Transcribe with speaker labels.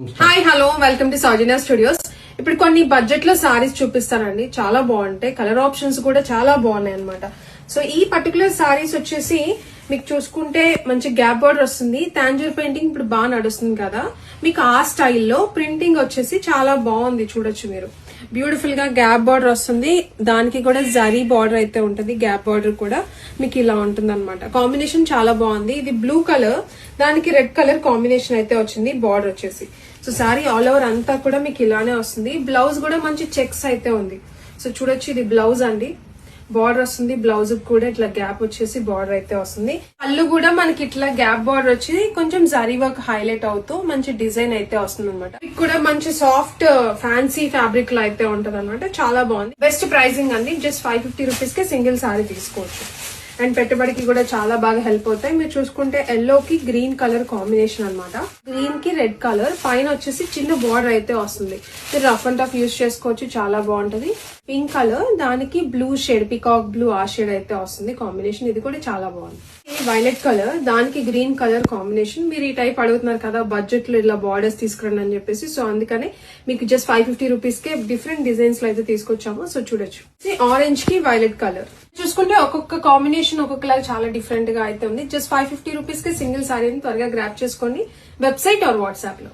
Speaker 1: Hi hello welcome to Soujanya studios. ఇప్పుడు కొన్ని budget లో సారీస్ చూపిస్తానండి, చాలా బాగుంటాయి. కలర్ ఆప్షన్స్ కూడా చాలా బాగున్నాయి అనమాట. సో ఈ పర్టికులర్ సారీస్ వచ్చేసి మీకు చూసుకుంటే మంచి గ్యాప్ బార్డర్ వస్తుంది. తాంజూర్ పెయింటింగ్ ఇప్పుడు బాగా నడుస్తుంది కదా, మీకు ఆ స్టైల్లో ప్రింటింగ్ వచ్చేసి చాలా బాగుంది. చూడొచ్చు మీరు, బ్యూటిఫుల్ గా గ్యాప్ బార్డర్ వస్తుంది. దానికి కూడా జరీ బార్డర్ అయితే ఉంటది. గ్యాప్ బార్డర్ కూడా మీకు ఇలా ఉంటుంది అనమాట. కాంబినేషన్ చాలా బాగుంది. ఇది బ్లూ కలర్, దానికి రెడ్ కలర్ కాంబినేషన్ అయితే వచ్చింది బార్డర్ వచ్చేసి. సో సారీ ఆల్ ఓవర్ అంతా కూడా మీకు ఇలానే వస్తుంది. బ్లౌజ్ కూడా మంచి చెక్స్ అయితే ఉంది. సో చూడొచ్చు, ఇది బ్లౌజ్ అండి. బార్డర్ వస్తుంది, బ్లౌజ్ కూడా ఇట్లా గ్యాప్ వచ్చేసి బార్డర్ అయితే వస్తుంది. పళ్ళు కూడా మనకి ఇట్లా గ్యాప్ బార్డర్ వచ్చి కొంచెం జరీ వర్క్ హైలైట్ అవుతూ మంచి డిజైన్ అయితే వస్తుంది అనమాట. ఇది కూడా మంచి సాఫ్ట్ ఫ్యాన్సీ ఫ్యాబ్రిక్ లో అయితే ఉంటది అనమాట. చాలా బాగుంది. బెస్ట్ ప్రైసింగ్ అండి. జస్ట్ 550 రూపీస్ కి సింగిల్ సారీ తీసుకోవచ్చు. అండ్ పెట్టుబడికి కూడా చాలా బాగా హెల్ప్ అవుతాయి. మీరు చూసుకుంటే ఎల్లో కి గ్రీన్ కలర్ కాంబినేషన్ అనమాట. గ్రీన్ కి రెడ్ కలర్, పైన వచ్చేసి చిన్న బార్డర్ అయితే వస్తుంది. మీరు రఫ్ అండ్ టఫ్ యూజ్ చేసుకోవచ్చు, చాలా బాగుంటది. పింక్ కలర్, దానికి బ్లూ షేడ్, పికాక్ బ్లూ ఆ షేడ్ అయితే వస్తుంది కాంబినేషన్. ఇది కూడా చాలా బాగుంది. వైలెట్ కలర్, దానికి గ్రీన్ కలర్ కాంబినేషన్. మీరు ఈ టైప్ అడుగుతున్నారు కదా బడ్జెట్ లో ఇలా బార్డర్స్ తీసుకురండి అని చెప్పేసి, సో అందుకనే మీకు జస్ట్ 550 రూపీస్ కే డిఫరెంట్ డిజైన్స్ లో అయితే తీసుకొచ్చాము. సో చూడొచ్చు, ఆరెంజ్ కి వైలెట్ కలర్. చూసుకుంటే ఒక్కొక్క కాంబినేషన్ ఒక్కొక్కలాగా చాలా డిఫరెంట్ గా అయితే ఉంది. జస్ట్ 550 రూపీస్ కి సింగిల్ సారీని త్వరగా గ్రాప్ చేసుకోండి వెబ్సైట్ ఆర్ వాట్సాప్ లో.